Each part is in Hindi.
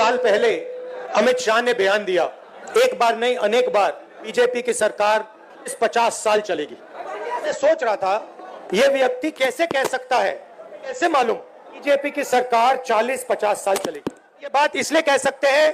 साल पहले अमित शाह ने बयान दिया, एक बार नहीं अनेक बार बीजेपी की सरकार इस 50 साल चलेगी। मैं सोच रहा था यह व्यक्ति कैसे कह सकता है, कैसे मालूम बीजेपी की सरकार 40-50 साल चलेगी। ये बात इसलिए कह सकते हैं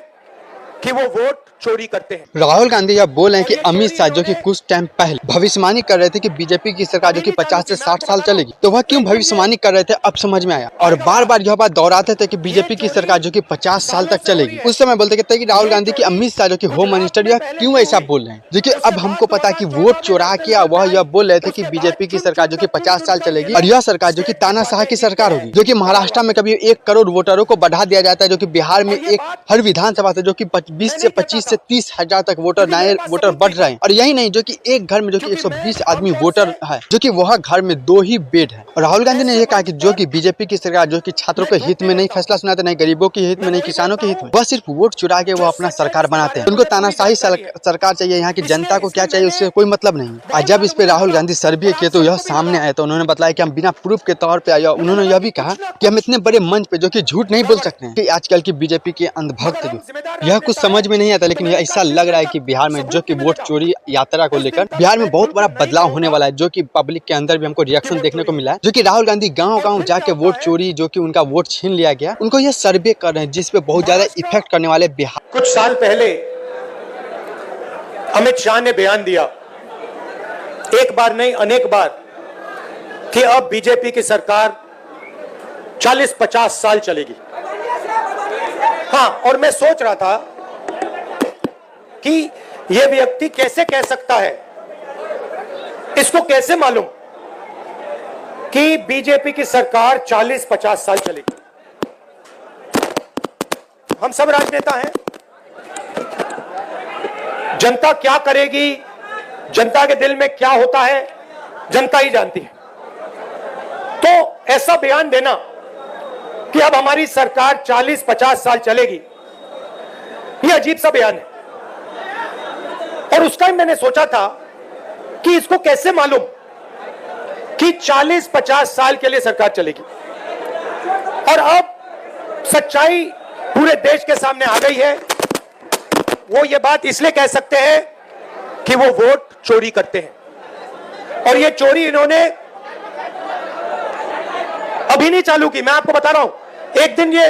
कि वो वोट चोरी करते हैं। राहुल गांधी यह बोल रहे हैं कि अमित शाह जो कि कुछ टाइम पहले भविष्यवाणी कर रहे थे कि बीजेपी की सरकार जो कि 50 से 60 साल चलेगी, तो वह क्यों भविष्यवाणी कर रहे थे अब समझ में आया। और बार बार यह बात दोहराते थे कि बीजेपी की सरकार जो कि 50 साल तक चलेगी। उस समय बोलते कहते कि राहुल गांधी की अमित शाह जो कि होम मिनिस्टर यह क्यों ऐसा बोल रहे हैं, जो कि अब हमको पता है कि वोट चोरा के वह यह बोल रहे थे कि बीजेपी की सरकार जो कि 50 साल चलेगी और यह सरकार जो कि तानाशाह की सरकार होगी, जो कि महाराष्ट्र में कभी 1 करोड़ वोटरों को बढ़ा दिया जाता है, जो कि बिहार में एक हर विधानसभा से जो कि 20 से 25 से 30 हजार तक नए वोटर बढ़ रहे हैं। और यही नहीं, जो कि एक घर में जो कि 120 आदमी वोटर है, जो कि वह घर में 2 ही बेड है। और राहुल गांधी ने यह कहा कि जो कि बीजेपी की सरकार जो कि छात्रों के हित में नहीं फैसला सुनाते, नहीं गरीबों के हित में, नहीं किसानों के हित में, वह सिर्फ वोट चुरा के वो अपना सरकार बनाते हैं। उनको तानाशाही सरकार चाहिए, यहाँ की जनता को क्या चाहिए उससे कोई मतलब नहीं। और जब इस पे राहुल गांधी सर्वे किए तो यह सामने आया, तो उन्होंने बताया कि हम बिना प्रूफ के तौर पे आया। उन्होंने यह भी कहा कि हम इतने बड़े मंच पे जो कि झूठ नहीं बोल सकते हैं कि आजकल की बीजेपी के अंधभक्त जो यह कुछ समझ में नहीं आता। लेकिन यह ऐसा लग रहा है कि बिहार में जो कि वोट चोरी यात्रा को लेकर बिहार में बहुत बड़ा बदलाव होने वाला है, जो कि पब्लिक के अंदर भी हमको रिएक्शन देखने को मिला है। जो कि राहुल गांधी गांव-गांव जाके वोट चोरी, जो कि उनका वोट छीन लिया गया, उनको यह सर्वे कर रहे हैं, जिसपे बहुत ज्यादा इफेक्ट करने वाले बिहार। कुछ साल पहले अमित शाह ने बयान दिया, एक बार नहीं अनेक बार, कि अब बीजेपी की सरकार 40-50 साल चलेगी। हाँ, और मैं सोच रहा था कि यह व्यक्ति कैसे कह सकता है, इसको कैसे मालूम कि बीजेपी की सरकार 40-50 साल चलेगी। हम सब राजनेता हैं, जनता क्या करेगी, जनता के दिल में क्या होता है, जनता ही जानती है। तो ऐसा बयान देना कि अब हमारी सरकार 40-50 साल चलेगी, यह अजीब सा बयान है। और उस टाइम मैंने सोचा था कि इसको कैसे मालूम कि 40-50 साल के लिए सरकार चलेगी। और अब सच्चाई पूरे देश के सामने आ गई है। वो ये बात इसलिए कह सकते हैं कि वो वोट चोरी करते हैं। और ये चोरी इन्होंने अभी नहीं चालू की, मैं आपको बता रहा हूं, एक दिन ये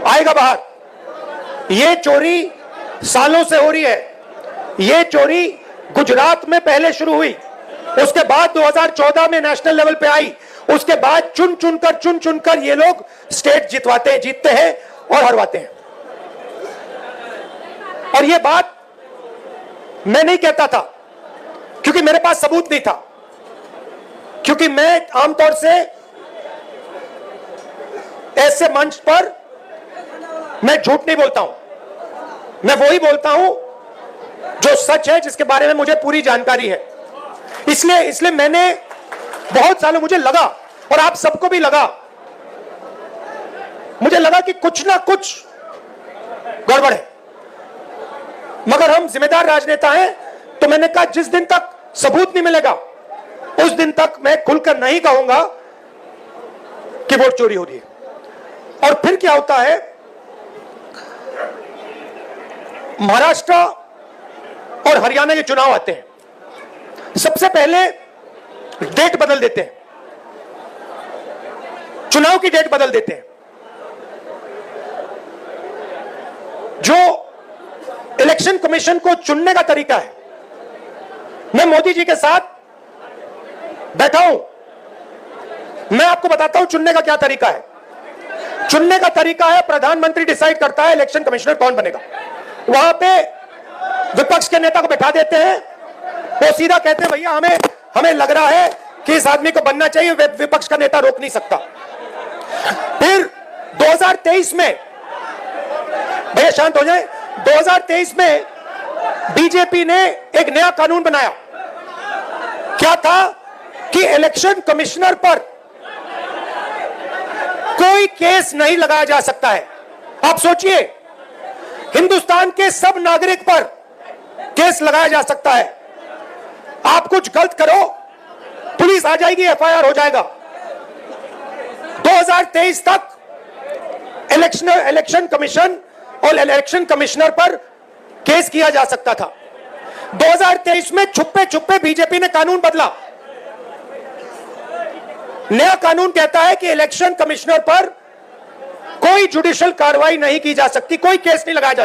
आएगा बाहर। ये चोरी सालों से हो रही है। ये चोरी गुजरात में पहले शुरू हुई, उसके बाद 2014 में नेशनल लेवल पे आई, उसके बाद चुन चुनकर ये लोग स्टेट जीतते हैं और हरवाते हैं। और ये बात मैं नहीं कहता था, क्योंकि मेरे पास सबूत नहीं था, क्योंकि मैं आमतौर से ऐसे मंच पर मैं झूठ नहीं बोलता हूं। मैं वही बोलता हूं जो सच है, जिसके बारे में मुझे पूरी जानकारी है। इसलिए मैंने बहुत सालों, मुझे लगा और आप सबको भी लगा, मुझे लगा कि कुछ ना कुछ गड़बड़ है। मगर हम जिम्मेदार राजनेता हैं, तो मैंने कहा जिस दिन तक सबूत नहीं मिलेगा उस दिन तक मैं खुलकर नहीं कहूंगा कि वोट चोरी हो रही है। और फिर क्या होता है, महाराष्ट्र और हरियाणा के चुनाव आते हैं, सबसे पहले डेट बदल देते हैं, चुनाव की डेट बदल देते हैं। जो इलेक्शन कमीशन को चुनने का तरीका है, मैं मोदी जी के साथ बैठा हूं, मैं आपको बताता हूं चुनने का क्या तरीका है। चुनने का तरीका है, प्रधानमंत्री डिसाइड करता है इलेक्शन कमिश्नर कौन बनेगा। वहां पे विपक्ष के नेता को बैठा देते हैं, वो सीधा कहते हैं भैया हमें लग रहा है कि इस आदमी को बनना चाहिए, विपक्ष का नेता रोक नहीं सकता। फिर 2023 में, भैया शांत हो जाए, 2023 में बीजेपी ने एक नया कानून बनाया। क्या था कि इलेक्शन कमिश्नर पर कोई केस नहीं लगाया जा सकता है। आप सोचिए, हिंदुस्तान के सब नागरिक पर केस लगाया जा सकता है। आप कुछ गलत करो, पुलिस आ जाएगी, एफआईआर हो जाएगा। 2023 तक इलेक्शन कमीशन और इलेक्शन कमिश्नर पर केस किया जा सकता था। 2023 में छुपे छुपे बीजेपी ने कानून बदला। नया कानून कहता है कि इलेक्शन कमिश्नर पर कोई जुडिशियल कार्रवाई नहीं की जा सकती, कोई केस नहीं लगाया जा सकता।